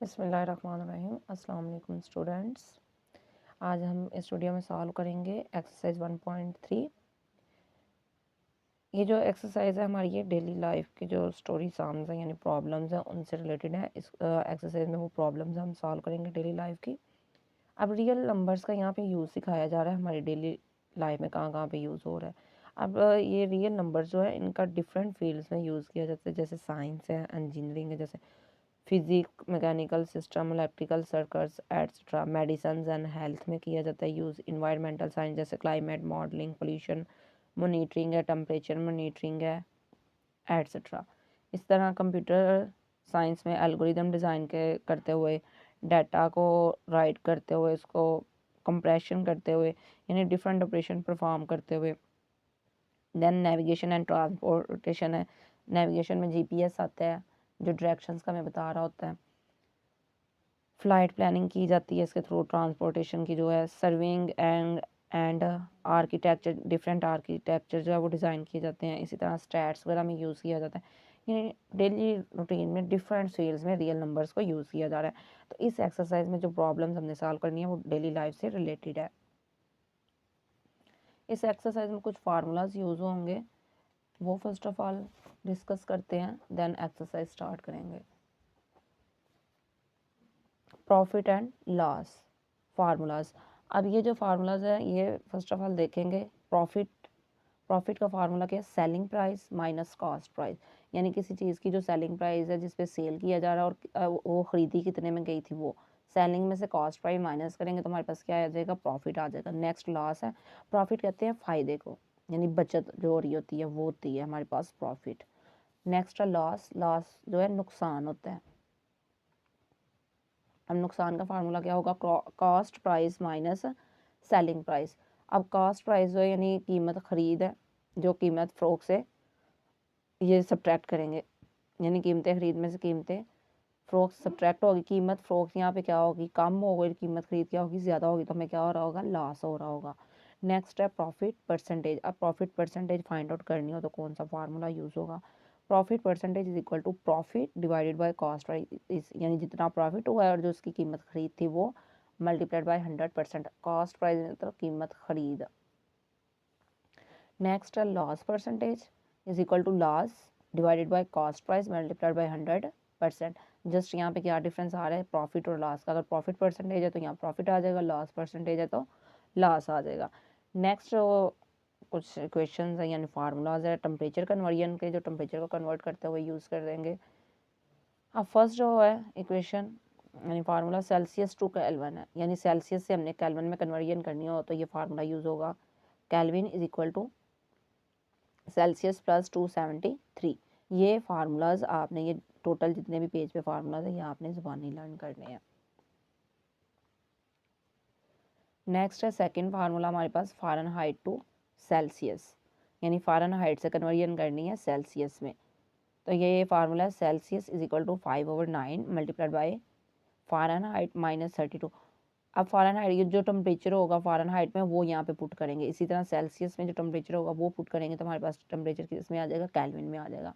बिस्मिल्लाहिर्रहमानिर्रहीम। अस्सलाम वालेकुम स्टूडेंट्स। आज हम इस वीडियो में सॉल्व करेंगे एक्सरसाइज 1.3। ये जो एक्सरसाइज है हमारी ये डेली लाइफ की जो स्टोरी साम्स हैं यानी प्रॉब्लम्स हैं उनसे रिलेटेड है। इस एक्सरसाइज में वो प्रॉब्लम्स हम सॉल्व करेंगे डेली लाइफ की। अब रियल नंबर्स का यहाँ पे यूज़ सिखाया जा रहा है हमारी डेली लाइफ में कहाँ कहाँ पे यूज़ हो रहा है। अब ये रियल नंबर्स जो है इनका डिफरेंट फील्ड्स में यूज़ किया जाता है, जैसे साइंस है, इंजीनियरिंग है, जैसे physic, mechanical system, electrical circuits etcetera, medicine and health में किया जाता है यूज़। इन्वायरमेंटल साइंस जैसे क्लाइमेट मॉडलिंग, पोल्यूशन मॉनिटरिंग है, टेम्परेचर मॉनिटरिंग है एट्सेट्रा। इस तरह कंप्यूटर साइंस में एल्गोरिदम डिज़ाइन के करते हुए, डाटा को राइट करते हुए, इसको कंप्रेशन करते हुए यानी डिफरेंट ऑपरेशन परफॉर्म करते हुए। देन नेविगेशन एंड ट्रांसपोर्टेशन है। नेविगेशन में जीपीएस आता है जो डायरेक्शंस का हमें बता रहा होता है। फ्लाइट प्लानिंग की जाती है इसके थ्रू। ट्रांसपोर्टेशन की जो है serving and architecture, different architecture जो है वो डिज़ाइन किए जाते हैं। इसी तरह स्टैट्स वगैरह में यूज़ किया जाता है। यानी डेली रूटीन में डिफरेंट फील्ड्स में रियल नंबर्स को यूज़ किया जा रहा है। तो इस एक्सरसाइज में जो प्रॉब्लम्स हमने सॉल्व करनी है वो डेली लाइफ से रिलेटेड है। इस एक्सरसाइज में कुछ फार्मूलाज यूज़ होंगे, वो फर्स्ट ऑफ ऑल डिस्कस करते हैं, देन एक्सरसाइज स्टार्ट करेंगे। Profit and loss formulas. अब ये जो फार्मूलाज है ये फर्स्ट ऑफ ऑल देखेंगे। प्रॉफिट का फार्मूला क्या है? Selling price minus cost price. यानी किसी चीज़ की जो सेलिंग प्राइस है जिस पे सेल किया जा रहा है और वो खरीदी कितने में गई थी, वो सेलिंग में से कॉस्ट प्राइस माइनस करेंगे तो हमारे पास क्या आ जाएगा? प्रॉफिट आ जाएगा। नेक्स्ट लॉस है। प्रॉफिट कहते हैं फ़ायदे को, यानी बचत जो हो रही होती है वो होती है हमारे पास प्रॉफिट। नेक्स्ट है लॉस। लॉस जो है नुकसान होता है। अब नुकसान का फार्मूला क्या होगा? Cost price minus selling price. अब कॉस्ट प्राइस जो है यानी कीमत खरीद है, जो कीमत फ़रोख्त से ये सब्ट्रैक्ट करेंगे, यानी कीमतें खरीद में से कीमतें फ़रोख्त सब्ट्रैक्ट होगी। कीमत फ़रोख्त यहाँ पे क्या होगी? कम हो गई। कीमत खरीद क्या होगी? ज़्यादा होगी। तो हमें क्या हो रहा होगा? लॉस हो रहा होगा। नेक्स्ट है प्रॉफिट परसेंटेज। अब प्रॉफिट परसेंटेज फाइंड आउट करनी हो तो कौन सा फार्मूला यूज़ होगा? Profit percentage is equal to profit divided by cost price, यानी जितना प्रॉफिट हुआ है और जो उसकी कीमत खरीद थी वो मल्टीप्लाइड बाय 100%। कॉस्ट प्राइस मतलब कीमत खरीद। नेक्स्ट है loss percentage is equal to loss divided by cost price multiplied by 100%। Just यहाँ पे क्या डिफरेंस आ रहा है? प्रॉफिट और लॉस का। अगर प्रॉफिट परसेंटेज है तो यहाँ प्रॉफिट आ जाएगा, लॉस परसेंटेज है तो लॉस आ जाएगा। नेक्स्ट कुछ इक्वेशंस हैं यानी फार्मूलाज है टेम्परेचर कन्वर्जन के, जो टेम्परेचर को कन्वर्ट करते हुए यूज़ कर देंगे। अब फर्स्ट जो है इक्वेशन यानी फार्मूला सेल्सियस टू केल्विन है, यानी सेल्सियस से हमने केल्विन में कन्वर्जन करनी हो तो ये फार्मूला यूज़ होगा। Kelvin is equal to Celsius plus 273। ये फार्मूलाज आपने, ये टोटल जितने भी पेज पे फार्मूलाज है ये आपने ज़ुबानी लर्न करने हैं। नेक्स्ट है सेकंड फार्मूला हमारे पास फ़ारेनहाइट टू सेल्सियस, यानी फ़ारेनहाइट से कन्वर्जन करनी है सेल्सियस में। तो ये फार्मूला है Celsius is equal to 5/9 multiplied by Fahrenheit minus 32। अब फ़ारेनहाइट ये जो टेम्परेचर होगा फ़ारेनहाइट में वो यहाँ पे पुट करेंगे। इसी तरह सेल्सियस में जो टेम्परेचर होगा वो पुट करेंगे तो हमारे पास टेम्परेचर किस में आ जाएगा? केल्विन में आ जाएगा।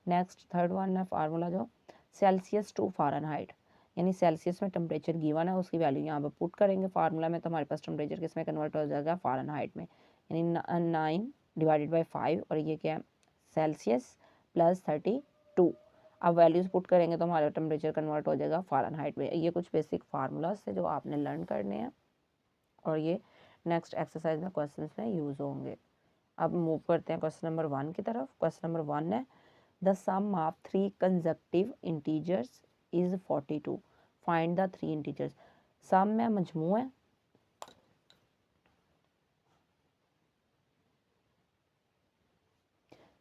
नेक्स्ट थर्ड वन है फार्मूला जो सेल्सियस टू फ़ारेनहाइट, यानी सेल्सियस में टेम्परेचर गिवन है उसकी वैल्यू यहाँ पे पुट करेंगे फार्मूला में तो हमारे पास टेम्परेचर किस में कन्वर्ट हो जाएगा? फ़ारेनहाइट में, यानी 9 डिवाइडेड बाई 5 और ये क्या है? Celsius plus 32। अब वैल्यूज़ पुट करेंगे तो हमारा टेम्परेचर कन्वर्ट हो जाएगा फ़ारेनहाइट में। ये कुछ बेसिक फार्मूलाज थे जो आपने लर्न करने हैं और ये नेक्स्ट एक्सरसाइज में क्वेश्चन में यूज़ होंगे। अब मूव करते हैं क्वेश्चन नंबर 1 की तरफ। क्वेश्चन नंबर 1 है the sum of 3 consecutive integers is 42। Find the 3 integers. Sum में मजमू है,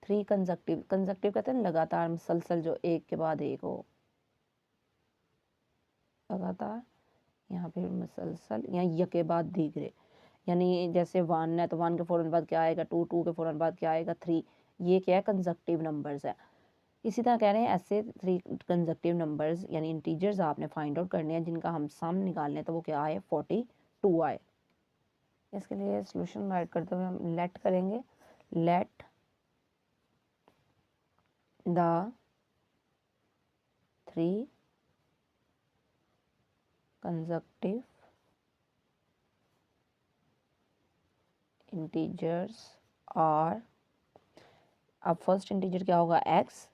थ्री कंसेक्यूटिव, कंसेक्यूटिव कहते हैं लगातार मुसलसल जो एक के बाद एक हो, लगातार यहाँ पे मुसलसल या यके बाद दीगरे, यानी जैसे 1 है तो 1 के फ़ौरन बाद क्या आएगा? 2, 2 के फ़ौरन बाद क्या आएगा? 3। ये क्या है? कंसेक्यूटिव नंबर्स है। इसी तरह कह रहे हैं ऐसे 3 कंसेक्यूटिव नंबर्स यानी इंटीजर्स आपने फाइंड आउट करने हैं जिनका हम सम निकालने हैं तो वो क्या आए? 42 आए। इसके लिए सॉल्यूशन राइट करते हुए हम लेट करेंगे। लेट द 3 कंजक्टिव इंटीजर्स और अब फर्स्ट इंटीजर क्या होगा x।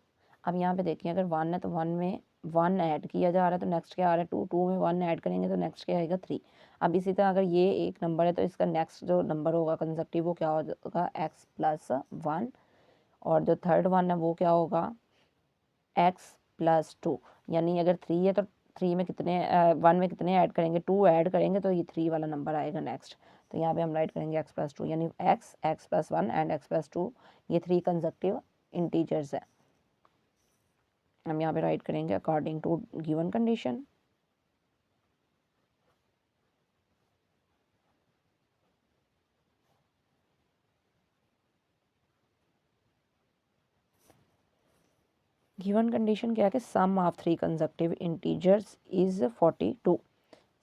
अब यहाँ पे देखिए अगर 1 है तो 1 में 1 ऐड किया जा रहा है तो नेक्स्ट क्या आ रहा है 2, 2 में 1 ऐड करेंगे तो नेक्स्ट क्या आएगा 3। अब इसी तरह अगर ये एक नंबर है तो इसका नेक्स्ट जो नंबर होगा कंजक्टिव वो क्या होगा x प्लस 1, और जो थर्ड वन है वो क्या होगा x प्लस 2। यानी अगर 3 है तो 3 में कितने 1 में कितने ऐड करेंगे 2 ऐड करेंगे तो ये 3 वाला नंबर आएगा नेक्स्ट। तो यहाँ पे हम राइट करेंगे x प्लस 2, यानी x plus 1 and x plus 2 ये 3 कंजक्टिव इंटीजर्स है। हम यहाँ पे राइट करेंगे according to given condition. Given condition क्या है कि sum of 3 conjunctive integers is 42।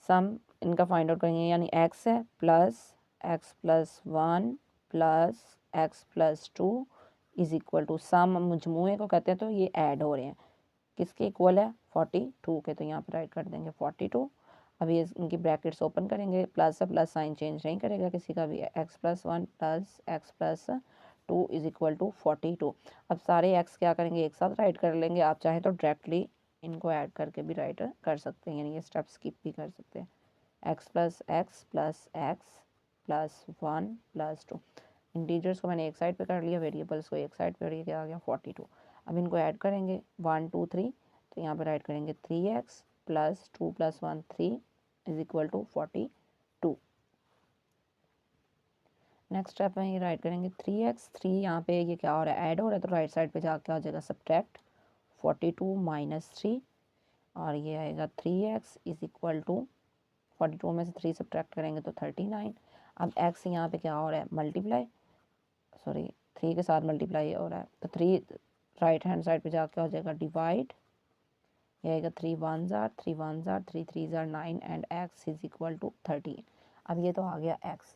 Sum इनका फाइंड आउट करेंगे, यानी x है plus x plus 1 plus x plus 2 is equal to sum मजमूए को कहते हैं तो ये ऐड हो रहे हैं किसके इक्वल है 42 के। तो यहाँ पर राइट कर देंगे 42। अब ये इनकी ब्रैकेट्स ओपन करेंगे, प्लस से प्लस साइन चेंज नहीं करेगा किसी का भी। x plus 1 plus x plus 2 is equal to 42। अब सारे x क्या करेंगे एक साथ राइट कर लेंगे, आप चाहें तो डायरेक्टली इनको ऐड करके भी राइट कर सकते हैं, यानी ये स्टेप स्किप भी कर सकते हैं। x plus x plus x plus 1 plus 2। Integers को मैंने एक साइड पे कर लिया, वेरिएबल्स को एक साइड पे, और ये क्या आ गया 42। अब इनको ऐड करेंगे 1 2 3, तो यहाँ पे राइट करेंगे 3x plus 2 plus 1 3 is equal to 42। Next step में ये राइट करेंगे 3x 3, यहाँ पे ये क्या हो रहा है ऐड हो रहा है तो राइट साइड पे जाके आ जाएगा सब्ट्रैक्ट 42 माइनस 3, और ये आएगा 3x इज इक्वल टू 42 में से 3 सब्ट्रैक्ट करेंगे तो 39। अब x यहाँ पे क्या हो रहा है मल्टीप्लाई, सॉरी 3 के साथ मल्टीप्लाई हो रहा है तो 3 राइट हैंड साइड पे जाके हो जाएगा डिवाइड, ये आएगा 3 1 जार 3 1 जार 3 3 जार 9 and x is equal to 13। अब ये तो आ गया x।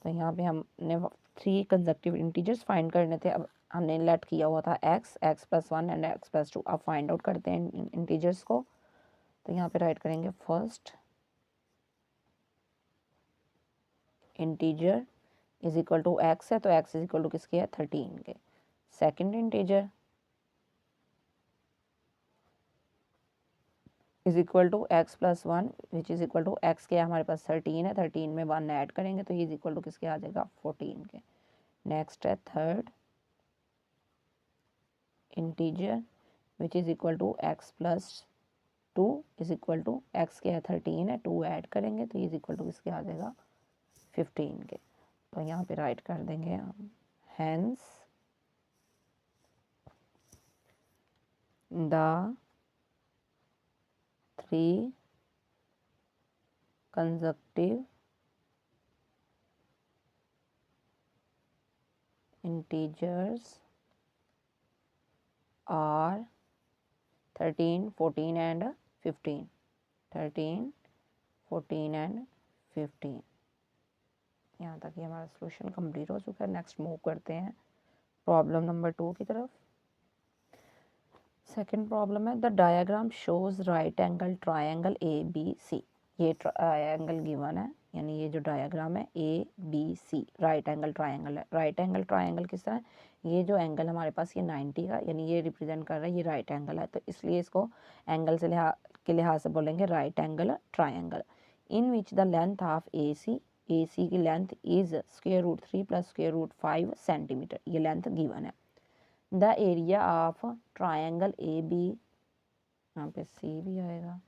तो यहाँ पे हमने 3 कंजक्टिव इंटीजर्स फाइंड करने थे, अब हमने लेट किया हुआ था x plus 1 and x plus 2। अब फाइंड आउट करते हैं इंटीजर्स को। तो यहाँ पे राइट करेंगे first integer is equal to x है तो x इज इक्वल टू किसके है 13 के। Second integer is equal to x plus 1 which is equal to x के हमारे पास 13 है, 13 में 1 ऐड करेंगे तो ये इज इक्वल टू किसके आ जाएगा 14 के। नेक्स्ट है third integer which is equal to x plus 2 is equal to x के है 13 है, 2 ऐड करेंगे तो ये इज इक्वल टू किसके आ जाएगा 15 के। तो यहाँ पे राइट कर देंगे हम hence the 3 consecutive integers are 13 14 and 15। 13 14 and 15। यहाँ तक ही हमारा सोल्यूशन कंप्लीट हो चुका है। नेक्स्ट मूव करते हैं प्रॉब्लम नंबर 2 की तरफ। सेकंड प्रॉब्लम है the diagram shows right angle triangle A B C. ये ट्रायंगल गिवन है, यानी ये जो डायग्राम है A B C right angle triangle है। राइट एंगल ट्रायंगल किस तरह, ये जो एंगल हमारे पास ये 90 का, यानी ये रिप्रेजेंट कर रहा है ये राइट एंगल है, तो इसलिए इसको एंगल से के लिहाज से बोलेंगे right angle triangle. In which the length of A C की length is square root 3 plus square root 5 centimetre, ये लेंथ गिवन है। The area of triangle A B, यहाँ पे सी भी आएगा,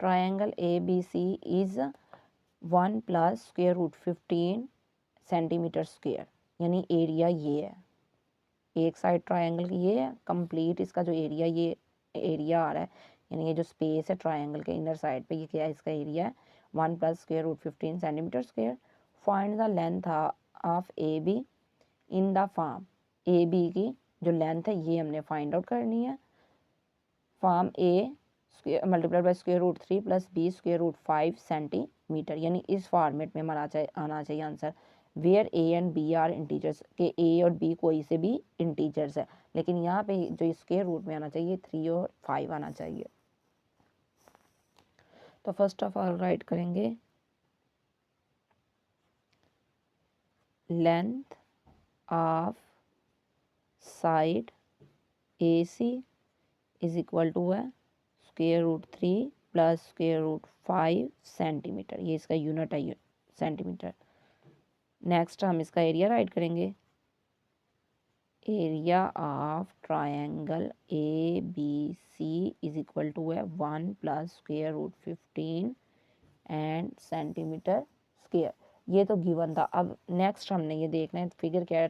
triangle A B C is 1 plus square root 15 centimetre square, यानी area ये है। एक साइड ट्रायंगल की ये है कंप्लीट, इसका जो एरिया ये एरिया आ रहा है, यानी ये जो स्पेस है ट्रायंगल के इनर साइड पे, ये क्या है इसका एरिया है 1 plus square root 15 centimetre square. Find the length of A B in the form, A B की जो लेंथ है ये हमने फाइंड आउट करनी है। Form A multiplied by square root 3 plus B square root 5 centimetre, यानी इस फॉर्मेट में हमारा आना चाहिए answer. Where A and B are integers, के ए और बी कोई से भी इंटीजर्स है, लेकिन यहाँ पे जो स्क्वायर रूट में आना चाहिए 3 और 5 आना चाहिए। तो फर्स्ट ऑफ ऑल राइट करेंगे length of side AC is equal to है √3 प्लस √5 सेंटीमीटर, ये इसका यूनिट है सेंटीमीटर। नेक्स्ट हम इसका एरिया राइट करेंगे, area of triangle ABC is equal to है 1 प्लस √15 एंड सेंटीमीटर स्क्वायर। ये तो गिवन था। अब नेक्स्ट हमने ये देखना है फिगर क्या है,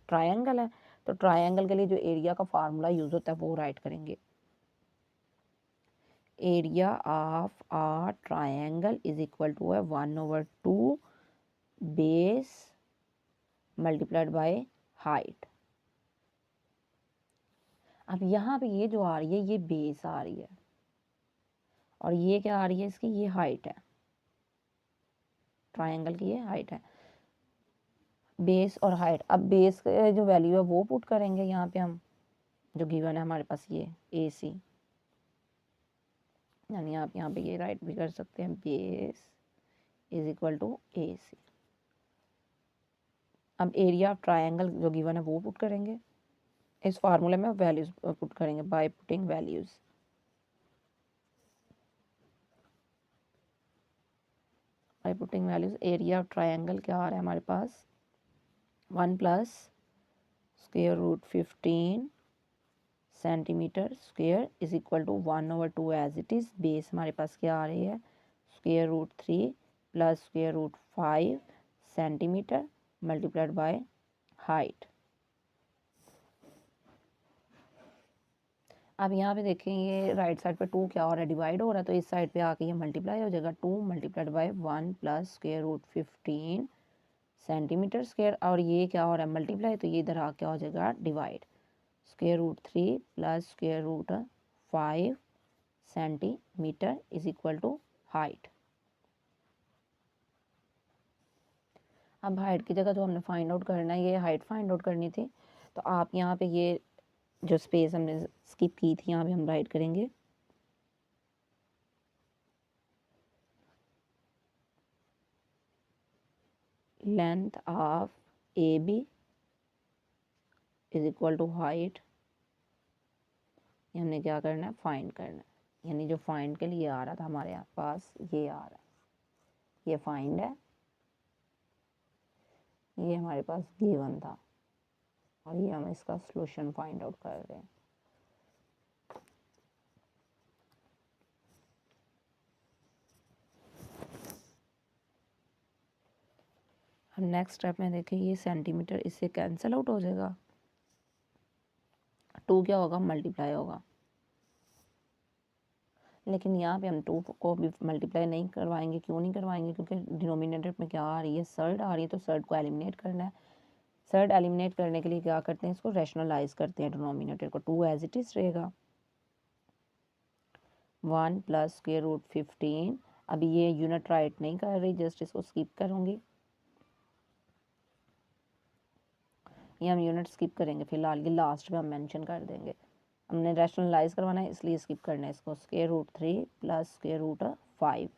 ट्रायंगल है, तो ट्रायंगल के लिए जो एरिया का फार्मूला यूज होता है वो राइट करेंगे। Area of a triangle is equal to है 1/2 बेस मल्टीप्लाइड बाय हाइट। अब यहाँ पे ये जो आ रही है ये बेस आ रही है और ये क्या आ रही है इसकी, ये हाइट है, ट्रायंगल की ये हाइट है। बेस और हाइट, अब बेस जो वैल्यू है वो पुट करेंगे यहाँ पे हम, जो गिवन है हमारे पास ये AC, यानी आप यहाँ पे ये राइट भी कर सकते हैं, base is equal to AC। अब एरिया ऑफ ट्रायंगल जो गिवन है वो पुट करेंगे, इस फार्मूले में वैल्यूज पुट करेंगे by putting values. By putting values area of triangle क्या आ रहा है हमारे पास, 1 plus √15 centimetre square is equal to 1/2 as it is. Base हमारे पास क्या आ रही है, √3 plus √5 centimetre multiplied by height. अब यहाँ पे देखें ये राइट साइड पे 2 क्या हो रहा है, डिवाइड हो रहा है, तो इस साइड पे आके ये मल्टीप्लाई हो जाएगा, 2 multiplied bye 1 plus √15 centimetre square, और ये क्या हो रहा है मल्टीप्लाई, तो ये इधर आ क्या हो जाएगा divide, √3 plus √5 centimetre is equal to height. अब हाइट की जगह जो हमने फाइंड आउट करना है, ये हाइट फाइंड आउट करनी थी, तो आप यहाँ पे ये जो स्पेस हमने स्किप की थी यहाँ पे हम राइट करेंगे, length of AB is equal to height. हमने क्या करना है, फाइंड करना है, यानी जो फाइंड के लिए आ रहा था हमारे यहाँ पास ये आ रहा है, ये फाइंड है, ये हमारे पास गिवन था और ये हम इसका सॉल्यूशन फाइंड आउट कर रहे हैं। हम नेक्स्ट स्टेप में देखें, ये सेंटीमीटर इससे कैंसिल आउट हो जाएगा, 2 क्या होगा मल्टीप्लाई होगा, लेकिन यहाँ पे हम 2 को भी मल्टीप्लाई नहीं करवाएंगे। क्यों नहीं करवाएंगे, क्योंकि डिनोमिनेटर में क्या आ रही है, सर्ड आ रही है, तो सर्ड को एलिमिनेट करना है। सर्ड एलिमिनेट करने के लिए क्या करते हैं, इसको रैशनलाइज करते हैं, डिनोमिनेटर को, 2 एज इट इज रहेगा, 1 प्लस √15। अभी ये यूनिट राइट नहीं कर रही, जस्ट इसको स्किप करूँगी, ये हम यूनिट स्किप करेंगे फिलहाल, ये लास्ट में हम मेंशन कर देंगे। हमने रैशनलाइज करवाना है इसलिए स्किप करना है इसको, √3 प्लस √5,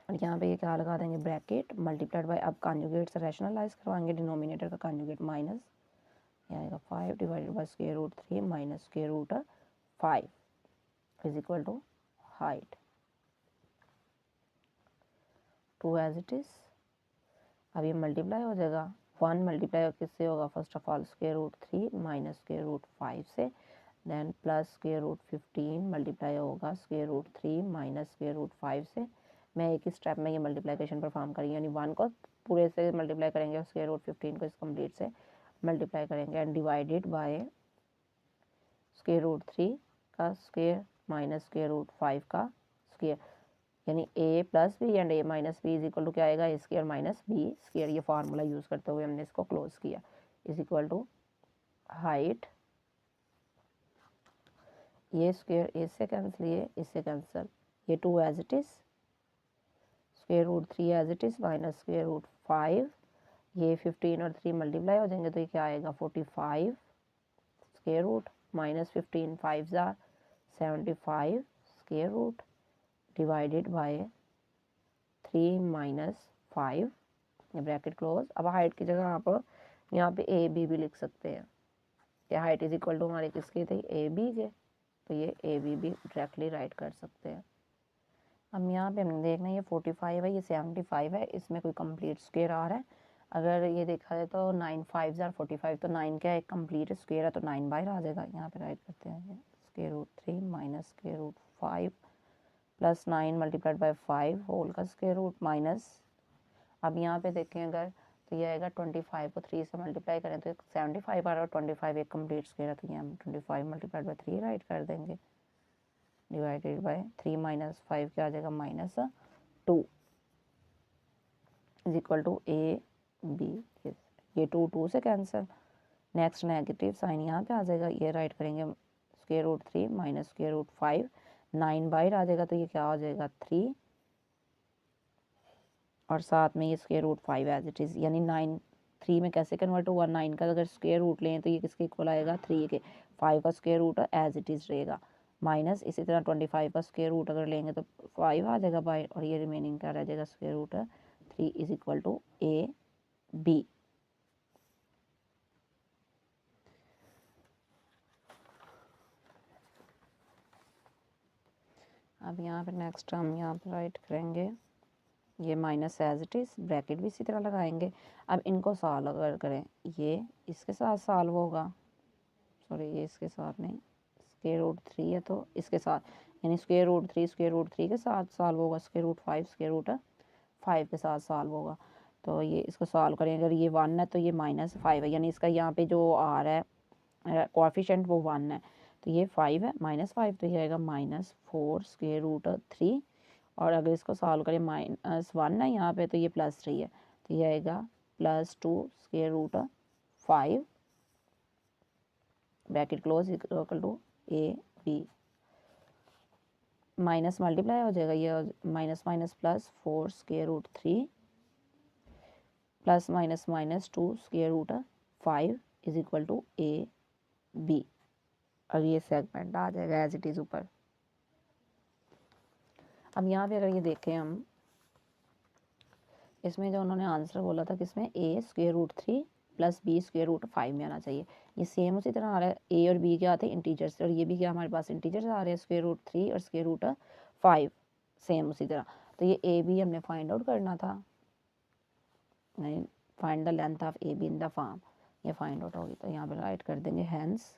और यहाँ पे ये क्या लगा देंगे ब्रैकेट मल्टीप्लाइड बाय, अब कॉन्जुगेट से रैशनलाइज करवाएंगे, डिनोमिनेटर का कॉन्जुगेट माइनस, ये आएगा 5 divided by √3 minus √5 is equal to height, 2 as it is. अब ये मल्टीप्लाई हो जाएगा, 1 मल्टीप्लाई किससे होगा, फर्स्ट ऑफ ऑल √3 माइनस √5 से, देन प्लस √15 मल्टीप्लाई होगा √3 माइनस √5 से। मैं एक ही स्टेप में ये मल्टीप्लिकेशन परफॉर्म करेंगे, यानी 1 को पूरे से मल्टीप्लाई करेंगे और √15 को इस कंप्लीट से मल्टीप्लाई करेंगे, एंड डिवाइडेड बाय √3 का स्क्वायर माइनस √5 का स्क्वायर, यानी a plus B and a minus B is equal to क्या आएगा, A square minus B square. ये फार्मूला यूज़ करते हुए हमने इसको क्लोज किया, इज इक्वल टू हाइट, ये स्क्वायर इससे कैंसिल, ये इससे कैंसिल, ये 2 as it is, √3 as it is minus √5, ये 15 और 3 मल्टीप्लाई हो जाएंगे तो ये क्या आएगा 45, स्क्वायर रूट माइनस 15 5 जार 75 square root, divided by 3 minus 5, ये ब्रैकेट क्लोज। अब हाइट की जगह आप यहाँ पे ए बी भी लिख सकते हैं कि हाइट इज इक्वल टू हमारे किसके थे, ए बी के, तो ये ए बी भी डायरेक्टली राइट कर सकते हैं। अब यहाँ पे हमने देखना है ये 45 है, ये 75 है, इसमें कोई कंप्लीट स्क्वायर आ रहा है। अगर ये देखा जाए तो 9 5 आर 45, तो 9 क्या एक कंप्लीट स्क्वायर है, तो 9 बाहर आ जाएगा। यहाँ पे राइट करते हैं square root 3 minus square root 5 plus 9 multiplied by 5 whole का स्क्वायर रूट माइनस, अब यहाँ पे देखें अगर तो ये आएगा 25 को 3 से मल्टीप्लाई करें तो 75 आ रहा है, और 25 एक कंप्लीट स्क्वायर है, तो यहाँ हम 25 मल्टीप्लाइड बाई 3 राइट कर देंगे, डिवाइडेड बाय 3 माइनस 5 क्या आ जाएगा, -2 is equal to A B, ये 2 से कैंसिल। नेक्स्ट नेगेटिव साइन यहाँ पे आ जाएगा, ये राइट करेंगे square root 3 minus square root 5, 9 बाहर आ जाएगा तो ये क्या हो जाएगा 3, और साथ में ये square root 5 as it is, यानी 9 3 में कैसे कन्वर्ट हुआ, 9 का अगर स्क्वायर रूट लें तो ये किसके इक्वल आएगा 3 के, 5 का square root as it is रहेगा, माइनस इसी तरह 25 का स्क्वायर रूट अगर लेंगे तो 5 आ जाएगा बाय, और ये रिमेनिंग क्या रह जाएगा square root 3 is equal to A B. अब यहाँ पे नेक्स्ट हम यहाँ पे राइट करेंगे ये minus as it is, bracket भी इसी तरह लगाएंगे। अब इनको सॉल्व अगर करें, ये इसके साथ सॉल्व होगा, सॉरी ये इसके साथ नहीं, स्क्वायर रूट 3 है तो इसके साथ, यानी स्क्वायर रूट 3 के साथ सॉल्व होगा, स्क्वायर रूट 5 के साथ सॉल्व होगा। तो ये इसको सॉल्व करें, अगर ये 1 है तो ये -5 है, यानी इसका यहाँ पे जो आ रहा है कोएफिशिएंट वो 1 है, तो ये 5 है, -5 तो ये आएगा -4 स्क्वायर रूट 3, और अगर इसको सॉल्व करें -1 है यहाँ पे तो ये +3 है, तो ये आएगा +2 square root 5 bracket close equal to A B, minus multiply हो जाएगा, ये minus minus plus 4 square root 3 plus minus minus 2 square root 5 is equal to A B, और ये सेगमेंट आ जाएगा एज इट इज़ ऊपर। अब यहाँ पे अगर ये देखें हम, इसमें जो उन्होंने आंसर बोला था कि इसमें A square root 3 plus B square root 5 में आना चाहिए, ये सेम उसी तरह आ रहा है, ए और बी क्या आते हैं इंटीजर्स, और ये भी क्या हमारे पास इंटीजर्स आ रहे हैं, स्क्वायर रूट 3 और स्क्वायर रूट 5 सेम उसी तरह, तो ये ए बी हमने फाइंड आउट करना था, नहीं find the length of A B in the form, ये फाइंड आउट होगी, तो यहाँ पे राइट कर देंगे hence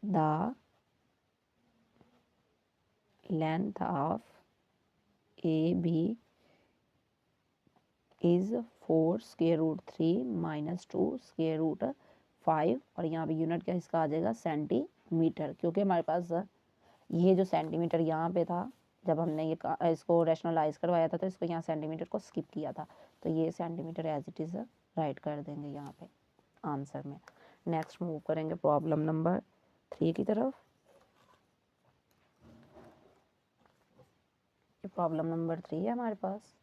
the length of A B is 4 square root 3 minus 2 square root 5, और यहाँ पे यूनिट क्या इसका आ जाएगा सेंटीमीटर, क्योंकि हमारे पास ये जो सेंटीमीटर यहाँ पे था जब हमने ये इसको रैशनलाइज करवाया था तो इसको यहाँ सेंटीमीटर को स्किप किया था, तो ये centimetre as it is write कर देंगे यहाँ पे आंसर में। नेक्स्ट मूव करेंगे प्रॉब्लम नंबर 3 की तरफ। ये प्रॉब्लम नंबर 3 है हमारे पास।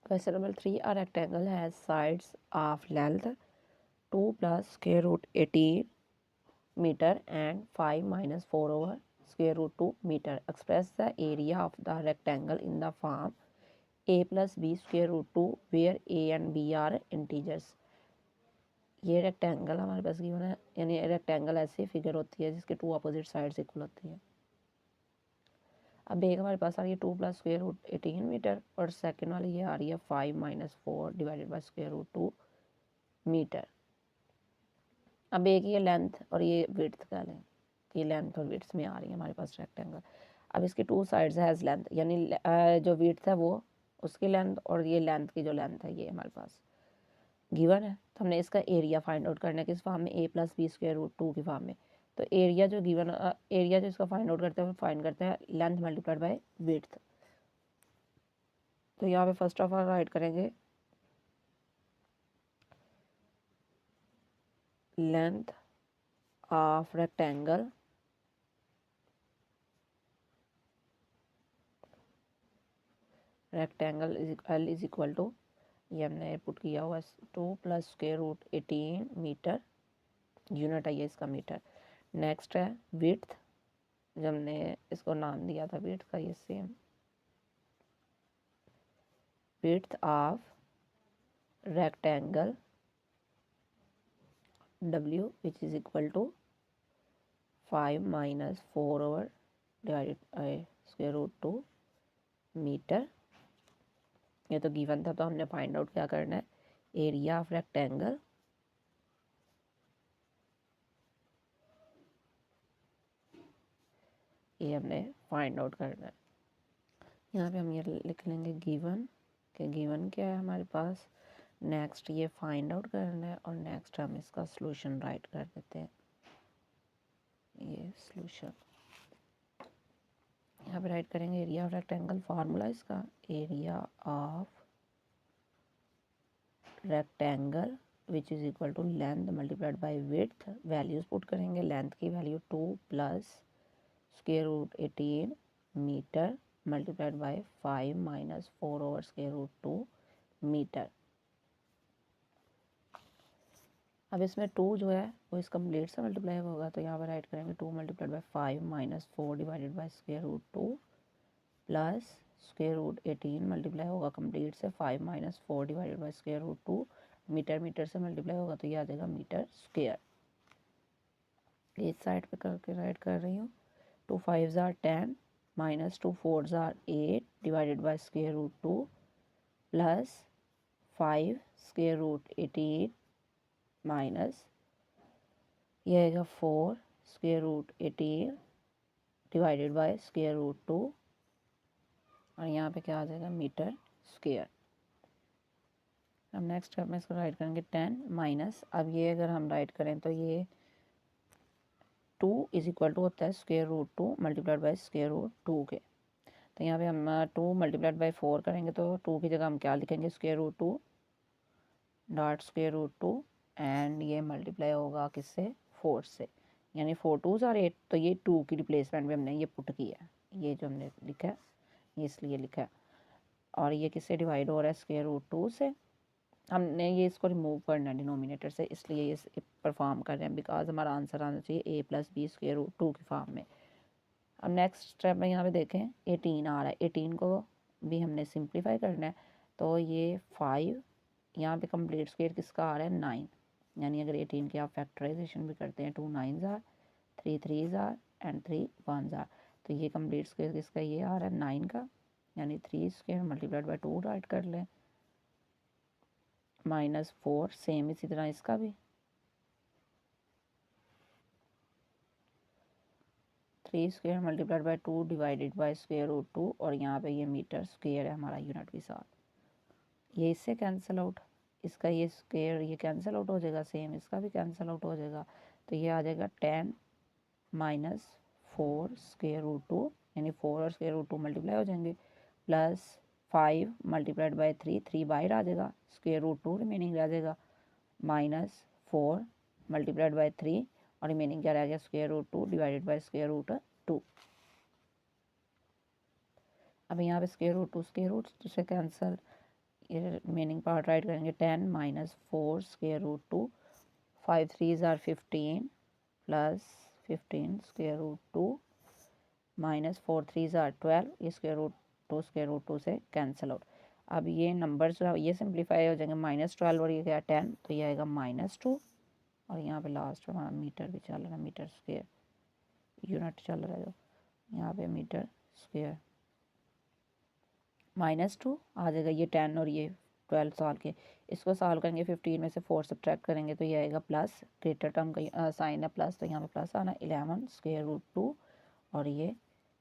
Question number 3, a rectangle has sides of length 2 plus square root 18 meter and 5 minus 4 over square root 2 meter. Express the area of the rectangle in the form a plus b square root 2 where a and b are integers. ये rectangle हमारे पास given है, यानी rectangle ऐसी figure होती है जिसके 2 opposite sides equal होती है। अब एक हमारे पास आ रही है 2 प्लस स्क्वायर रूट 18 मीटर, और सेकंड वाली ये आ रही है 5 minus 4 divided by square root 2 metre. अब एक ये लेंथ और ये विड्थ का लें, ये लेंथ और विड्थ में आ रही है हमारे पास रेक्टेंगल। अब इसके 2 साइड्स हैज़ लेंथ, यानी जो विड्थ है वो उसकी लेंथ, और ये लेंथ की जो लेंथ है ये हमारे पास गिवन है, तो हमने इसका एरिया फाइंड आउट करना है किस फॉर्म में, ए प्लस बी स्क्वायर रूट 2 की फॉर्म में। तो एरिया जो गिवन एरिया जो इसका फाइंड आउट करते हैं फाइंड करते हैं लेंथ मल्टीप्लाइड बाय विड्थ। तो यहाँ पे फर्स्ट ऑफ ऑल राइट करेंगे length of rectangle L is equal to, ये हमने पुट किया हुआ 2 plus square root 18 metre, unit है ये इसका मीटर। नेक्स्ट है विड्थ, जो हमने इसको नाम दिया था विड्थ का, ये same width of rectangle W which is equal to 5 minus 4 over divided by square root 2 metre. ये तो गिवन था, तो हमने फाइंड आउट क्या करना है, एरिया ऑफ रेक्टेंगल ये हमने फाइंड आउट करना है। यहाँ पे हम ये लिख लेंगे गिवन, कि गिवन क्या है हमारे पास। नेक्स्ट ये फाइंड आउट करना है और नेक्स्ट हम इसका सॉल्यूशन राइट कर देते हैं। ये सॉल्यूशन यहाँ पे राइट करेंगे, एरिया ऑफ रेक्टेंगल फार्मूला इसका, area of rectangle which is equal to length multiplied by width. Values put करेंगे, लेंथ की value 2 plus square root 18 metre multiplied by 5 minus 4 over square root 2 metre. अब इसमें 2 जो है वो इस कंप्लीट से मल्टीप्लाई होगा, तो यहाँ पर राइट करेंगे 2 multiplied by 5 minus 4 divided by square root 2 plus square root 18 multiply होगा कंप्लीट से 5 minus 4 divided by square root 2 metre, metre से मल्टीप्लाई होगा तो ये आ जाएगा मीटर स्क्वायर। इस साइड पे करके राइट कर रही हूँ, 2 5s are 10 minus 2 4s are 8 divided by square root 2 plus 5 square root 18 minus ये आएगा 4 square root 18 divided by square root 2 और यहाँ पे क्या आ जाएगा मीटर स्क्वायर। अब नेक्स्ट स्टेप में इसको राइट करेंगे 10 माइनस, अब ये अगर हम राइट करें तो ये 2 इज इक्वल टू होता है square root 2 multiplied by square root 2 के। तो यहाँ पे हम 2 मल्टीप्लाइड बाय 4 करेंगे तो 2 की जगह हम क्या लिखेंगे, square root 2 dot square root 2 and ये मल्टीप्लाई होगा किससे, 4 से, यानी 4 2s are 8, तो ये 2 की रिप्लेसमेंट में हमने ये पुट किया है, ये जो हमने लिखा है ये इसलिए लिखा है। और ये किससे डिवाइड हो रहा है, स्क्वायर रूट 2 से। हमने ये इसको रिमूव करना है डिनोमिनेटर से, इसलिए ये परफॉर्म कर रहे हैं, बिकॉज हमारा आंसर आना चाहिए a plus B square root 2 की फॉर्म में। अब नेक्स्ट स्टेप में यहाँ पे देखें 18 आ रहा है, 18 को भी हमने सिंप्लीफाई करना है, तो ये 5 यहाँ पे कंप्लीट स्क्वायर किसका आ रहा है 9, यानी अगर 18 की आप फैक्टराइजेशन भी करते हैं 2 9s are 3 3s are and 3 1s are, तो ये कंप्लीट स्क्वायर किसका ये आ रहा है 9 का, यानी 3 स्क्वायर मल्टीप्लाइड बाय 2 राइट कर लें माइनस 4 सेम इसी तरह इसका भी 3 square multiplied by 2 divided by square root 2 और यहाँ पे ये मीटर स्क्वायर है हमारा यूनिट के साथ, ये इससे कैंसिल आउट, इसका ये स्क्वायर ये कैंसिल आउट हो जाएगा, सेम इसका भी कैंसिल आउट हो जाएगा, तो ये आ जाएगा 10 माइनस 4 स्क्वायर रूट 2, यानी 4 और स्क्वायर रूट 2 मल्टीप्लाई हो जाएंगे, प्लस 5 मल्टीप्लाइड बाय 3 3 बाहर आ जाएगा, स्क्वायर रूट 2 रिमेनिंग रह जाएगा, माइनस 4 मल्टीप्लाइड बाय 3 और रिमेनिंग क्या रह गया, square root 2 divided by square root 2। अब यहाँ पे स्क्वायर रूट से कैंसिल, ये रिमेनिंग पार्ट राइट करेंगे 10 minus 4 square root 2, 5 3s are 15 plus 15 square root 2 minus 4 3s are 12, ये स्क्वायर रूट 2 से कैंसिल आउट। अब ये नंबर्स जो है ये सिंप्लीफाई हो जाएंगे, माइनस 12 और ये क्या 10, तो ये आएगा माइनस 2 और यहाँ पे लास्ट में हमारा मीटर भी चल रहा है, मीटर स्क्वायर यूनिट चल रहा है जो यहाँ पे मीटर स्क्वायर, माइनस 2 आ जाएगा, ये 10 और ये 12 सॉल्व के, इसको सॉल्व करेंगे 15 में से 4 सब्ट्रैक्ट करेंगे तो ये आएगा प्लस, ग्रेटर टर्म का साइन है प्लस, तो यहाँ पे प्लस आना 11 स्क्वायर रूट 2 और ये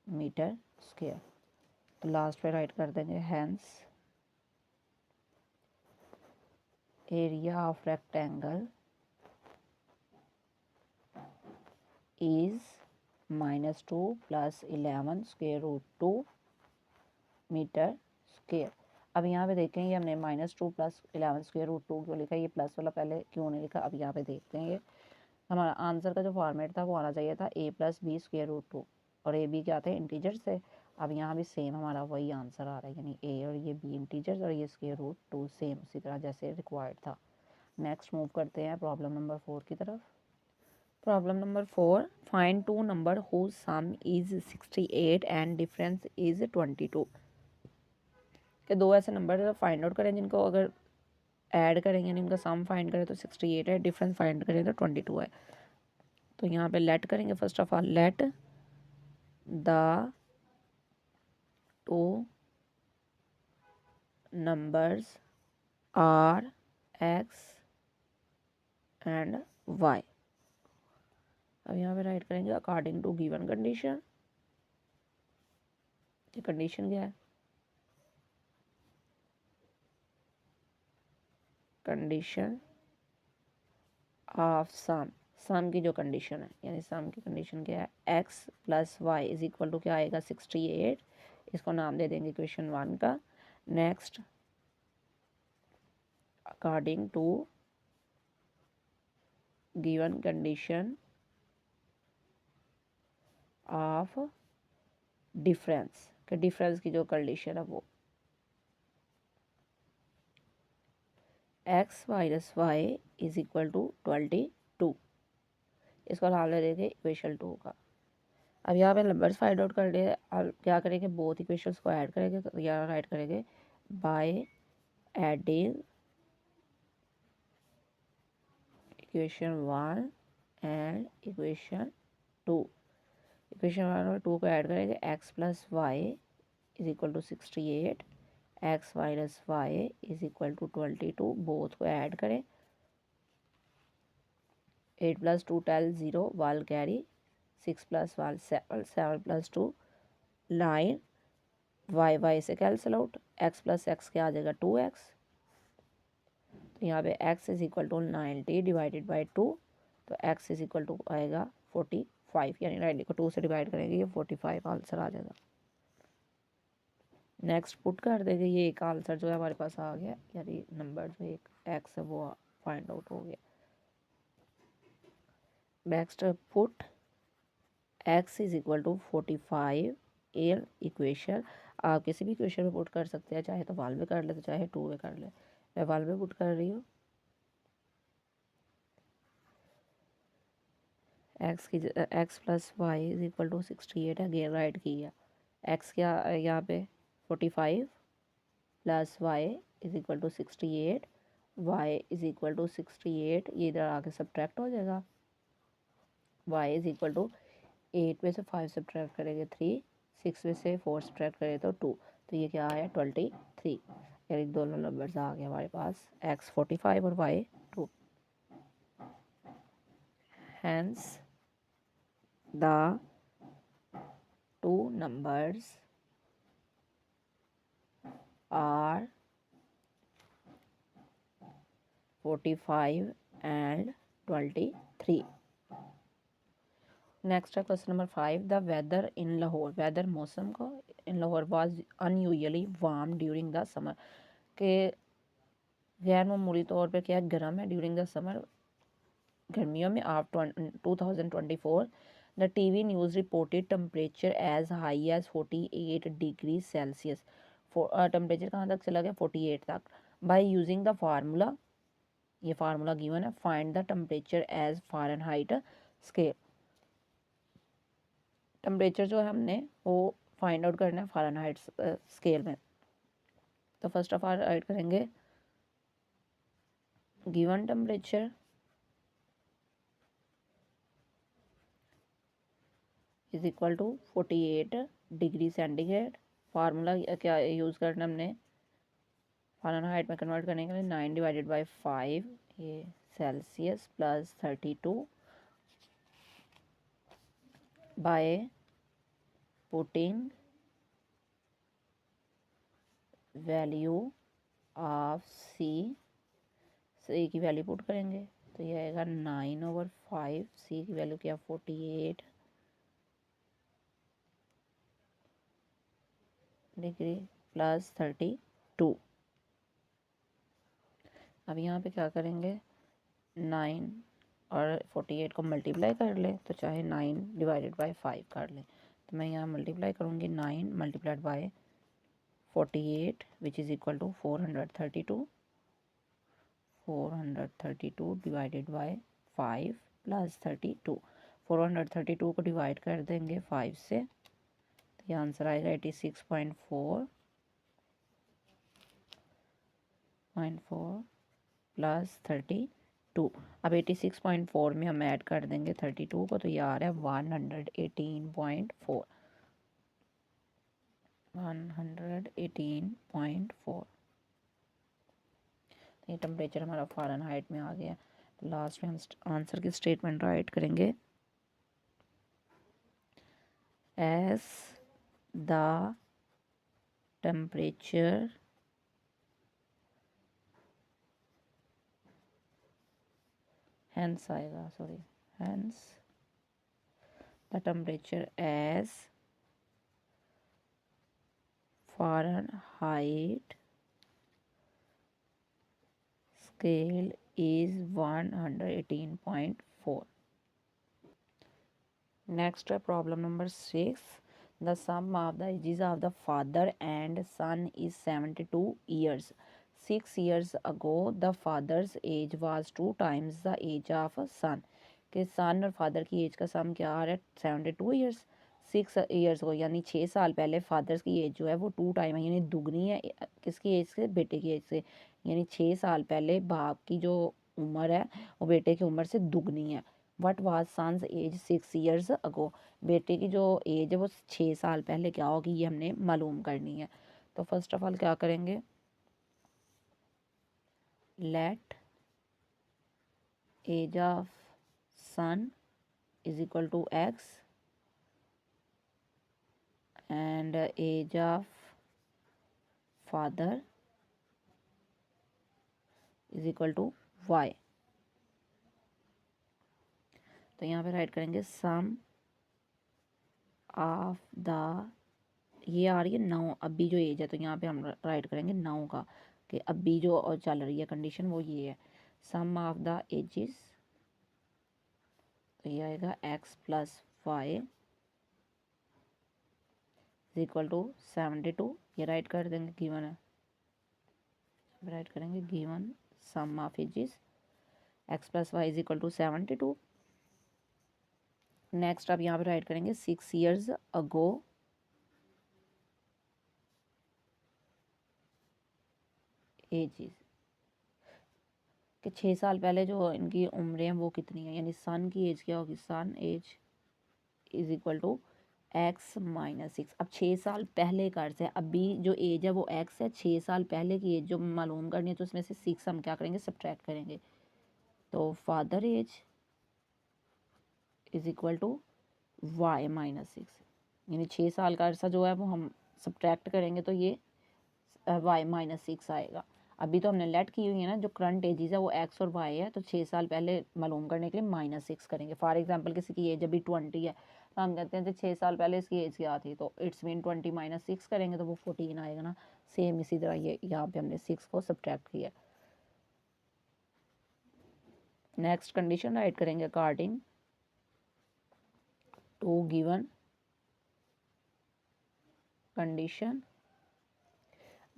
मीटर स्क्वायर, तो लास्ट पे राइट कर देंगे hence area of rectangle is -2 plus 11 square root 2 metre square. अब यहाँ पे देखें ये हमने -2 प्लस 11 स्क्वायर रूट 2 क्यों लिखा है, ये प्लस वाला पहले क्यों नहीं लिखा, अब यहाँ पे देखते हैं ये हमारा आंसर का जो फॉर्मेट था वो आना चाहिए था a plus B square root 2 और ए बी क्या थे इंटीजर से, अब यहाँ भी सेम हमारा वही आंसर आ रहा है, यानी a और ये b इंटीजर्स और ये स्क्वायर रूट 2 सेम उसी तरह जैसे रिक्वायर्ड था। नेक्स्ट मूव करते हैं प्रॉब्लम नंबर 4 की तरफ। Problem number 4, find two numbers whose sum is 68 and difference is 22। के दो ऐसे नंबर फाइंड आउट करें जिनको अगर ऐड करेंगे यानी उनका सम फाइंड करें तो 68 है, डिफरेंस फाइंड करें तो 22 है। तो यहाँ पे लेट करेंगे। First of all let the two numbers are X and Y. अब यहाँ पे राइट करेंगे अकॉर्डिंग टू गिवन कंडीशन। ये कंडीशन क्या है? कंडीशन ऑफ सम की जो कंडीशन है, यानी सम की कंडीशन क्या है? X plus Y is equal to क्या आएगा? 68। इसको नाम दे देंगे क्वेश्चन 1 का। Next according to given condition of difference, के डिफरेंस की जो कंडीशन है वो X minus Y is equal to 22। इसको नाम दे देंगे इक्वेशन 2 का। अब यहाँ पे नंबर्स फाइंड आउट कर लिए और क्या करेंगे? बोथ इक्वेशंस को ऐड करेंगे। तो यहाँ राइट करेंगे by adding equation 1 and equation 2। Equation 1 और 2 को ऐड करेंगे। X plus Y is equal to 68, X minus Y is equal to 22। Both को ऐड करें। 8 plus 2 10, 0 1 carry, 6 plus 1 7, 7 plus 2 9, Y Y से cancel out, X plus X क्या आ जाएगा? 2x। तो यहाँ पे x is equal to 90 divided by 2, तो x इज इक्वल टू आएगा 45, यानी 90 को 2 से डिवाइड करेंगे ये 45 आंसर आ जाएगा। नेक्स्ट पुट कर देंगे। ये एक आंसर जो है हमारे पास आ गया, यानी नंबर जो एक x है वो फाइंड आउट हो गया। Next put x is equal to 45 in equation. आप किसी भी इक्वेशन में पुट कर सकते हैं, चाहे तो 1 में कर ले तो चाहे 2 में कर ले। मैं 1 में पुट कर रही हूँ। X plus Y is equal to 68 again write किया। एक्स क्या यहाँ पे 45 plus Y is equal to 68, Y is equal to 68, ये इधर आके सब्ट्रैक्ट हो जाएगा। वाई इज इक्वल टू 8 में से 5 सब्ट्रैक्ट करेंगे 3, 6 में से 4 सब्ट्रैक्ट करें तो 2, तो ये क्या आया? 23। यानी दोनों नंबर्स आ गए हमारे पास, एक्स 45 और Y 2। Hence the two numbers are 45 and 23। Next है question number 5। The weather in Lahore, weather मौसम को in Lahore was unusually warm during the summer, के गैर मामूली तौर पर क्या गर्म है ड्यूरिंग द समर, गर्मियों में। आप 2024 the TV news reported temperature as high as 48 degree Celsius. Temperature कहाँ तक चला गया? 48 तक। बाय यूजिंग द फार्मूला, ये फार्मूला गिवन है, find the temperature as Fahrenheit scale. Temperature जो है हमने वो फाइंड आउट करना है फ़ारेनहाइट स्केल में। तो फर्स्ट ऑफ ऑल राइट करेंगे given temperature is equal to 48 degree centigrade. Formula क्या यूज़ करना हमने? फ़ारेनहाइट में कन्वर्ट करने के लिए 9 डिवाइडेड बाई 5, ये Celsius plus 32 by putting value of C की वैल्यू पुट करेंगे तो ये आएगा 9/5। सी की वैल्यू क्या? 48 डिग्री प्लस 32। अब यहाँ पे क्या करेंगे? 9 और 48 को मल्टीप्लाई कर ले तो चाहे 9 डिवाइडेड बाई 5 कर लें। तो मैं यहाँ मल्टीप्लाई करूँगी 9 multiplied by 48 which is equal to 432 divided by 5 plus 32। 432 को डिवाइड कर देंगे 5 से, तो ये आंसर आएगा 86.4 प्लस 32। अब 86.4 में हम ऐड कर देंगे 32 को, तो ये आ रहा है 118.4। 118.4। ये टेम्परेचर हमारा फ़ारेनहाइट में आ गया। तो लास्ट में हम आंसर की स्टेटमेंट राइट करेंगे, as the temperature hence the temperature as Fahrenheit scale is 118.4. Next problem number 6. The sum of the ages of the father and son is 72 years. 6 years ago the father's age was 2 times the age of son. कि सन और father की as का सम क्या आ रहा है 72 years. 6 years को यानी 6 साल पहले फादर्स की एज जो है वो 2 टाइम है, यानी दुगनी है किसकी एज से, बेटे की एज से। यानी 6 साल पहले बाप की जो उम्र है वो बेटे की उम्र से दुगनी है। What was son's age 6 years ago. बेटे की जो एज है वो 6 साल पहले क्या होगी, ये हमने मालूम करनी है। तो फर्स्ट ऑफ ऑल क्या करेंगे, let age of son is equal to X and age of father is equal to Y. तो यहाँ पे राइट करेंगे सम ऑफ द, ये आ रही है 9, अभी जो एज है, तो यहाँ पे हम राइट करेंगे 9 का, कि अभी जो चल रही है कंडीशन वो ये है। सम ऑफ द एजेस, तो ये आएगा X plus Y is equal to 72। ये राइट कर देंगे, गिवन है, राइट करेंगे given sum of ages X plus Y is equal to 72। Next अब यहाँ पे राइट करेंगे 6 ईयर्स अगो एजेस, कि 6 साल पहले जो इनकी उम्रें हैं वो कितनी है, यानी सन की एज क्या होगी, son age is equal to X minus 6। अब 6 साल पहले का अर्थ है, अभी जो एज है वो एक्स है, 6 साल पहले की एज जो मालूम करनी है, तो उसमें से 6 हम क्या करेंगे, सब्ट्रैक्ट करेंगे। तो father age is equal to Y minus 6, यानी 6 साल का अरसा जो है वो हम सब्ट्रैक्ट करेंगे, तो ये वाई माइनस 6 आएगा। अभी तो हमने लेट की हुई है ना, जो करंट एजेस है वो एक्स और वाई है, तो 6 साल पहले मालूम करने के लिए -6 करेंगे। फॉर एग्जांपल किसी की एज अभी 20 है, तो हम कहते हैं 6 साल पहले इसकी एज क्या थी, तो इट्स मीन 20 -6 करेंगे तो वो 14 आएगा ना। सेम इसी तरह ये यहाँ पे हमने 6 को सब्ट्रैक्ट किया। नेक्स्ट कंडीशन राइट करेंगे, according to given condition,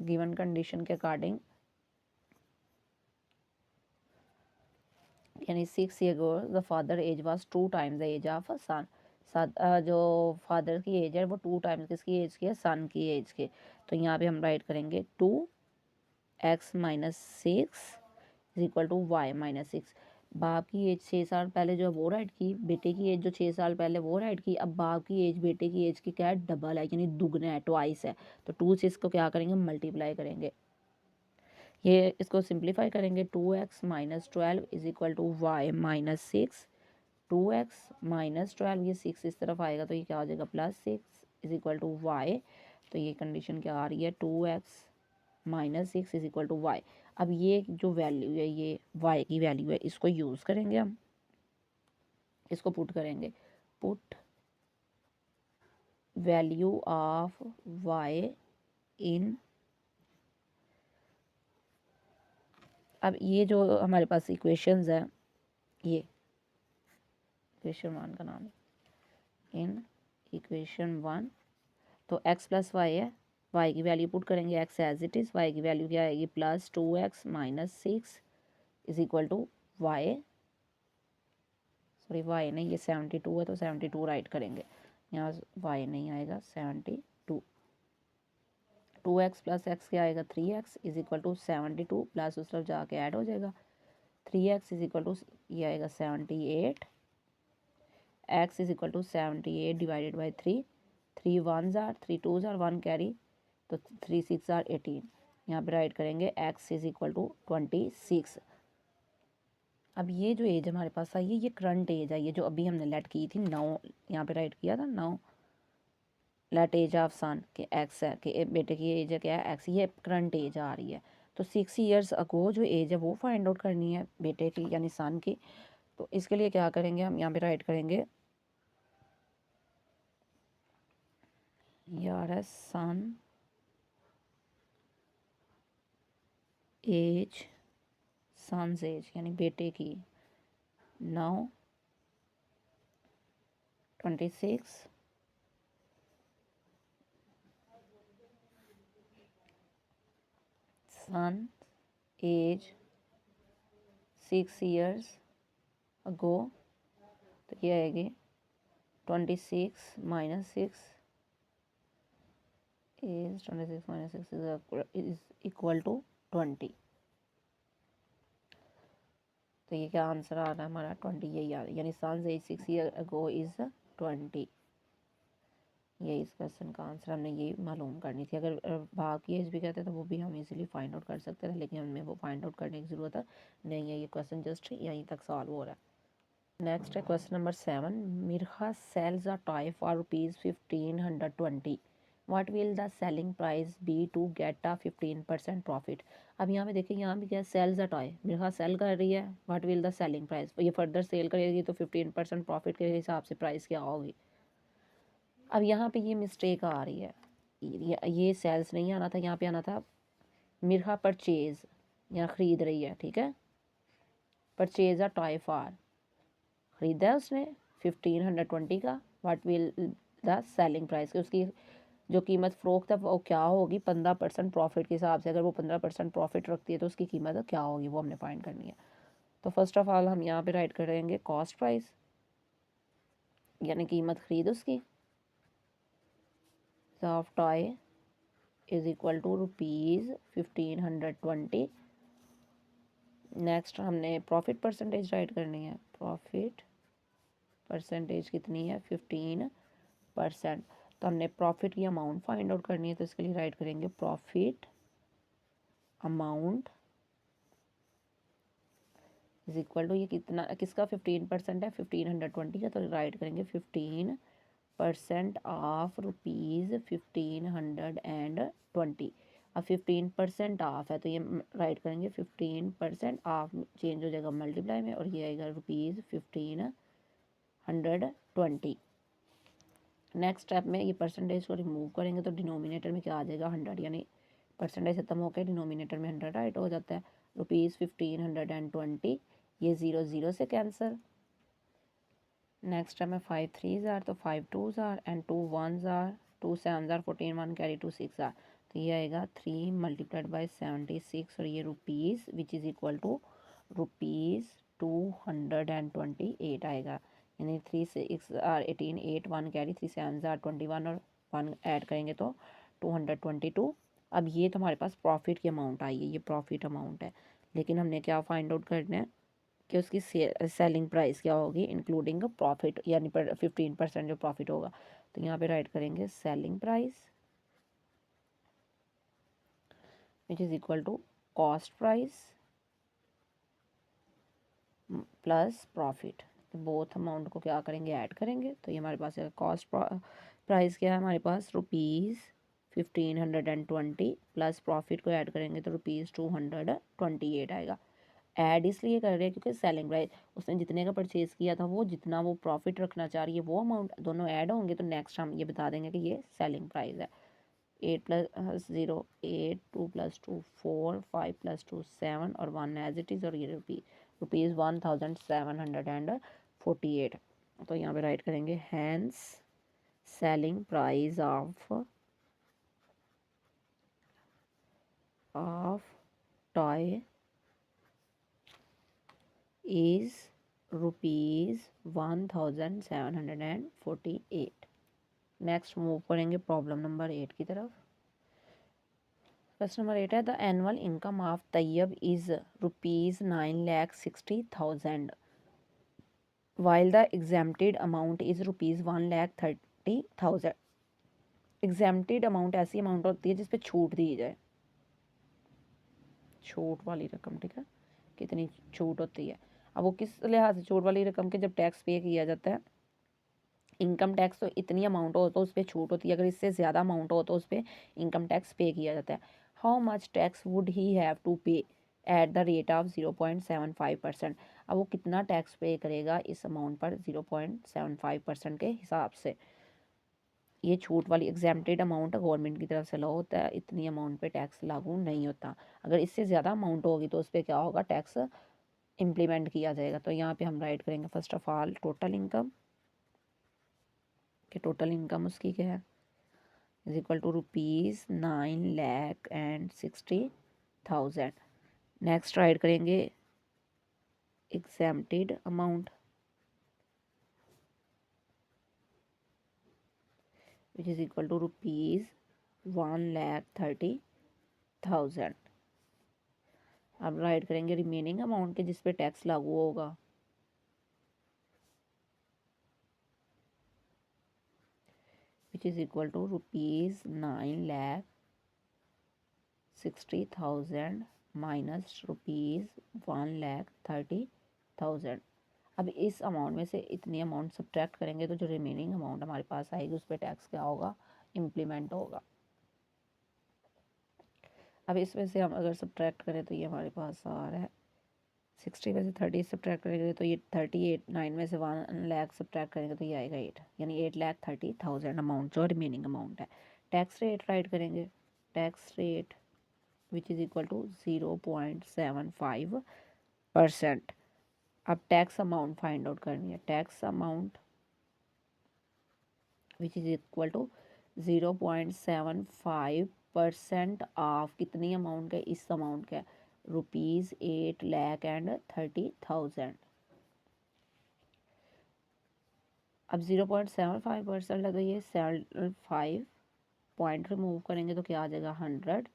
given condition के अकॉर्डिंग, यानी 6 year ago the father age was 2 times the age of son. जो फादर की एज है वो 2 टाइम्स किसकी एज की है, सन की एज के। तो यहाँ पे हम राइट करेंगे 2x minus 6 is equal to Y minus 6। बाप की एज 6 साल पहले जो है वो राइट की, बेटे की एज जो 6 साल पहले वो राइट की। अब बाप की एज बेटे की एज की क्या है, डबल है, यानी दुगना है, ट्वाइस है। तो 2 से इसको क्या करेंगे, मल्टीप्लाई करेंगे। ये इसको सिंप्लीफाई करेंगे, 2x minus 12 is equal to Y minus 6। 2x minus 12, ये 6 इस तरफ आएगा तो ये क्या हो जाएगा, +6 इज इक्वल टू वाई। तो ये कंडीशन क्या आ रही है, 2x minus 6 is equal to Y. अब ये जो वैल्यू है, ये y की वैल्यू है, इसको यूज़ करेंगे हम, इसको पुट करेंगे, पुट वैल्यू ऑफ y इन। अब ये जो हमारे पास इक्वेशंस है, ये इक्वेशन 1 का नाम है, इन इक्वेशन 1 तो x प्लस वाई है, y की वैल्यू पुट करेंगे x as it is, y की वैल्यू क्या आएगी, +2x minus 6 is equal to Y sorry Y नहीं, ये 72 है तो 72 राइट करेंगे, यहाँ वाई नहीं आएगा, 72। 2x प्लस एक्स क्या आएगा, 3x is equal to 72 plus उस तरफ जाके ऐड हो जाएगा, 3x इज इक्वल टू ये आएगा 78, x is equal to 78 divided by 3, 3 1s are 3 2s are 1 carry, तो 3 6 आर 18। यहाँ पे राइट करेंगे x इज इक्वल टू 26। अब ये जो एज हमारे पास आई है ये करंट एज है, ये जो अभी हमने लेट की थी 9, यहाँ पे राइट किया था 9 लेट एज ऑफ सन के एक्स है, कि बेटे की एज है क्या है एक्स, ये करंट एज आ रही है। तो 6 ईयर्स अगो जो एज है वो फाइंड आउट करनी है बेटे की यानी सन की। तो इसके लिए क्या करेंगे हम, यहाँ पे राइट करेंगे यार सन एज, सन्स एज यानी बेटे की 9 26 सन एज 6 ईयर्स अगो, तो ये आएगी 26 minus 6 is 26 minus 6 is equal to 20। तो ये क्या आंसर आ रहा है हमारा 20, यही आ रहा है, यानी son's age 6 year ago is 20। ये इस क्वेश्चन का आंसर, हमने ये मालूम करनी थी। अगर भाग की एज भी कहते तो वो भी हम इजीली फाइंड आउट कर सकते थे, लेकिन हमें वो फाइंड आउट करने की ज़रूरत नहीं है, ये क्वेश्चन जस्ट यहीं तक सॉल्व हो रहा है। नेक्स्ट है question number 7, Mirkha sells a toy for ₹1520, what will the selling price be to get a 15% profit. अब यहाँ पे देखिए, यहाँ भी क्या है, sells a toy, Mirkha sell कर रही है, what will the selling price, ये फर्दर सेल करेगी तो 15% प्रॉफिट के हिसाब से प्राइस क्या होगी। अब यहाँ पे ये मिस्टेक आ रही है, ये सेल्स नहीं आना था, यहाँ पे आना था मिर्खा परचेज, यहाँ ख़रीद रही है, ठीक है, परचेज अ टॉय फॉर, ख़रीदा है उसने 1520 का, what will the selling price, कि उसकी जो कीमत फ़रोख्त है वो क्या होगी 15% प्रॉफिट के हिसाब से, अगर वो 15% प्रॉफिट रखती है तो उसकी कीमत क्या होगी वो हमने फाइंड करनी है। तो फर्स्ट ऑफ ऑल हम यहाँ पे राइट करेंगे कॉस्ट प्राइस, यानी कीमत ख़रीद उसकी, of toy is equal to ₹1520। Next हमने प्रॉफिट परसेंटेज राइट करनी है, प्रॉफिट परसेंटेज कितनी है 15%। तो हमने प्रॉफिट की अमाउंट फाइंड आउट करनी है, तो इसके लिए राइट करेंगे profit amount is equal to, ये कितना किसका 15% है 1520 का, तो राइट करेंगे 15% ऑफ ₹1520। अब 15% ऑफ है तो ये राइट करेंगे 15% ऑफ चेंज हो जाएगा मल्टीप्लाई में, और ये आएगा ₹1520। नेक्स्ट स्टेप में ये परसेंटेज को रिमूव करेंगे तो डिनोमिनेटर में क्या आ जाएगा 100, यानी परसेंटेज खत्म होकर डिनोमिनेटर में 100 राइट हो जाता है, ₹1520, ये 0 0 से कैंसिल। नेक्स्ट टाइम में 5 3s आर, तो 5 2s are and 2 1s are, 2 7s are 14, 1 carry 2 6 are, तो ये आएगा 3 मल्टीप्लाइड बाई 76, और ये rupees which is equal to ₹228 आएगा, यानी 3 6 आर 18, 8 1 कैरी, 3 7s आर 21 और 1 ऐड करेंगे तो 222। अब ये तो हमारे पास प्रॉफिट की अमाउंट आई है, ये प्रॉफिट अमाउंट है, लेकिन हमने क्या फाइंड आउट करना है कि उसकी सेलिंग प्राइस क्या होगी इंक्लूडिंग प्रॉफिट, यानी 15% जो प्रॉफिट होगा। तो यहाँ पे राइट करेंगे selling price which is equal to cost price plus profit, both amount को क्या करेंगे ऐड करेंगे, तो ये हमारे पास है कॉस्ट प्राइस क्या है हमारे पास ₹1520 प्लस प्रॉफिट को ऐड करेंगे तो ₹228 आएगा। ऐड इसलिए कर रहे हैं क्योंकि सेलिंग प्राइस उसने जितने का परचेज किया था, वो जितना वो प्रॉफिट रखना चाह रही है वो अमाउंट दोनों ऐड होंगे, तो नेक्स्ट हम ये बता देंगे कि ये सेलिंग प्राइस है। 8 + 0 8, 2 + 2 4, 5 + 2 7 और 1 एज इट इज़, और ये ₹1748। तो यहाँ पे राइट करेंगे hence selling price of toy is ₹1748। Next move करेंगे प्रॉब्लम नंबर 8 की तरफ। क्वेश्चन नंबर 8 है the annual income of Tayyab is ₹9,60,000 while the exempted amount is ₹1,30,000। Exempted amount ऐसी अमाउंट होती है जिस पे छूट दी जाए, छूट वाली रकम, ठीक है, कितनी छूट होती है। अब वो किस लिहाज से छूट वाली रकम के, जब टैक्स पे किया जाता है, इनकम टैक्स तो इतनी अमाउंट हो तो उस पर छूट होती है, अगर इससे ज़्यादा अमाउंट हो तो उस पर इनकम टैक्स पे किया जाता है। How much tax would he have to pay at the rate of 0.75%। अब वो कितना टैक्स पे करेगा इस अमाउंट पर 0.75% के हिसाब से। ये छूट वाली एग्जेम्प्टेड अमाउंट गवर्नमेंट की तरफ से लो होता है, इतनी अमाउंट पे टैक्स लागू नहीं होता। अगर इससे ज़्यादा अमाउंट होगी तो उस पर क्या होगा, टैक्स इम्प्लीमेंट किया जाएगा। तो यहाँ पे हम राइट करेंगे first of all total income, कि टोटल इनकम उसकी क्या है, is equal to ₹9,60,000। Next write करेंगे exempted amount which is equal to ₹1,30,000। अब राइट करेंगे रिमेनिंग अमाउंट के जिस पे टैक्स लागू होगा, which is equal to ₹9,60,000 minus ₹1,30,000। अब इस अमाउंट में से इतनी अमाउंट सब्ट्रैक्ट करेंगे तो जो रिमेनिंग अमाउंट हमारे पास आएगी उस पर टैक्स क्या होगा, इम्प्लीमेंट होगा। अब इसमें से हम अगर सब्ट्रैक्ट करें तो ये हमारे पास आ रहा है 60 में से 30 सब्ट्रैक्ट करेंगे तो ये 38, 9 में से 1,00,000 सब्ट्रैक्ट करेंगे तो ये आएगा 8, यानी 8,30,000 अमाउंट जो रिमेनिंग अमाउंट है। टैक्स रेट राइट करेंगे, tax rate which is equal to 0.75%। अब टैक्स अमाउंट फाइंड आउट करनी है, tax amount which is equal to 0.75% of कितनी अमाउंट का, इस अमाउंट का ₹8,30,000। अब 0.75% है तो ये 75 पॉइंट रिमूव करेंगे तो क्या आ जाएगा 100,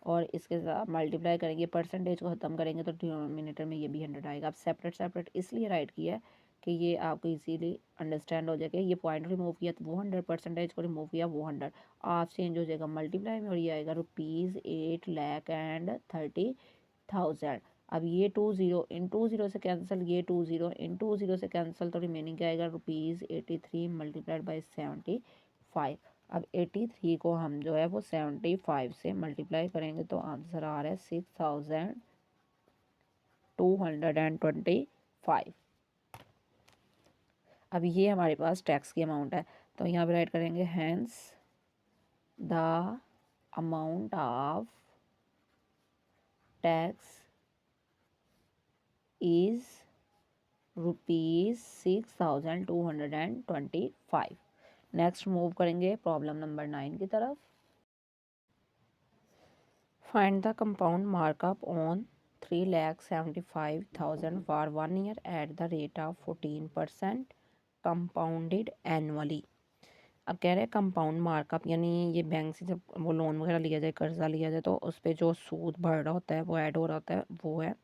और इसके साथ मल्टीप्लाई करेंगे, परसेंटेज को ख़त्म करेंगे तो डिनोमिनेटर में ये भी 100 आएगा। अब सेपरेट सेपरेट इसलिए राइट किया है कि ये आपको इजीली अंडरस्टैंड हो जाएगा। ये पॉइंट रिमूव किया तो वो 100, परसेंटेज को रिमूव किया वो 100, ऑफ चेंज हो जाएगा मल्टीप्लाई में और ये आएगा ₹8,30,000। अब ये 20 इन 20 से कैंसिल, ये 20 इन 20 से कैंसिल, तो रिमेनिंग क्या आएगा ₹83 मल्टीप्लाइड बाई 75। अब 83 को हम जो है वो 75 से मल्टीप्लाई करेंगे तो आंसर आ रहा है 6,225। अब ये हमारे पास टैक्स की अमाउंट है, तो यहाँ पे राइट करेंगे hence the amount of tax is ₹6,225। Next move करेंगे प्रॉब्लम नंबर 9 की तरफ। Find the compound markup on 3,75,000 for 1 year at the rate of 14% compounded annually. अब कह रहे हैं कंपाउंड मार्कअप, यानी ये बैंक से जब वो लोन वगैरह लिया जाए, कर्जा लिया जाए, तो उस पर जो सूद बढ़ रहा होता है वो ऐड हो रहा होता है, वो है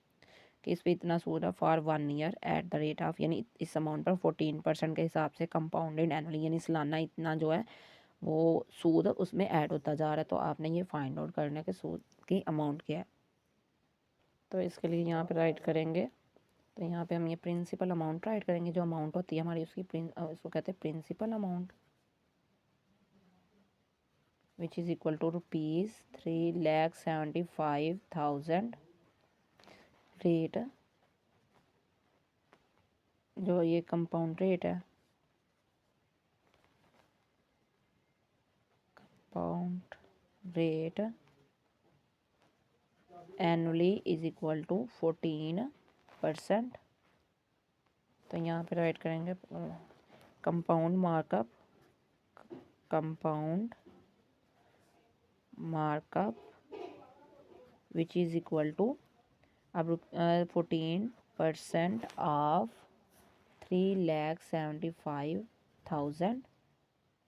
कि इस पर इतना सूद है for 1 year at the rate of, यानी इस अमाउंट पर 14% के हिसाब से कंपाउंडेड एनुअली, यानी सालाना इतना जो है वो सूद उसमें ऐड होता जा रहा है। तो आपने ये फाइंड आउट करना है कि सूद की अमाउंट क्या है। तो इसके लिए यहाँ पे राइट करेंगे, तो यहाँ पे हम ये प्रिंसिपल अमाउंट राइट करेंगे, जो अमाउंट होती है हमारी उसकी इसको कहते हैं principal amount, which is equal to ₹3,75,000 rate, जो ये कंपाउंड रेट है, compound rate annually is equal to 14%। तो यहाँ पे राइट करेंगे compound markup, compound markup which is equal to अब 14% ऑफ 3,75,000,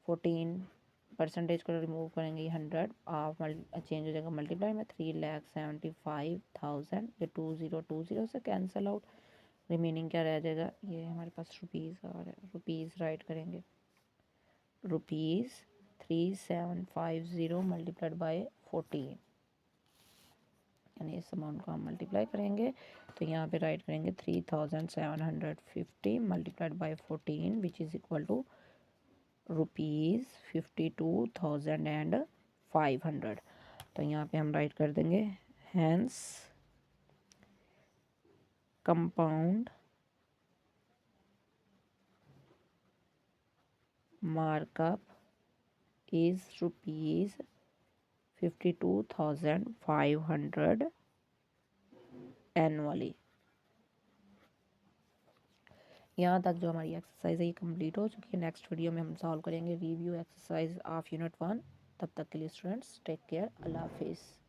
14% को रिमूव करेंगे, ये 100 आप चेंज हो जाएगा मल्टीप्लाई में, 3,75,000, ये 2020 से कैंसिल आउट, रिमेनिंग क्या रह जाएगा, ये हमारे पास रुपीज़ आ रहा है, रुपीज़ राइट करेंगे, रुपीज़ 3,750 मल्टीप्लाइड बाय 14, यानी इस अमाउंट को हम मल्टीप्लाई करेंगे तो यहाँ पे राइट करेंगे 3,750 multiplied by 14 which is equal to ₹52,500। तो यहाँ पे हम राइट कर देंगे hence compound markup is ₹52,500 annually. यहाँ तक जो हमारी एक्सरसाइज है ये कंप्लीट हो चुकी है। नेक्स्ट वीडियो में हम सॉल्व करेंगे रिव्यू एक्सरसाइज ऑफ यूनिट 1। तब तक के लिए स्टूडेंट्स टेक केयर, अल्लाह हाफिज़।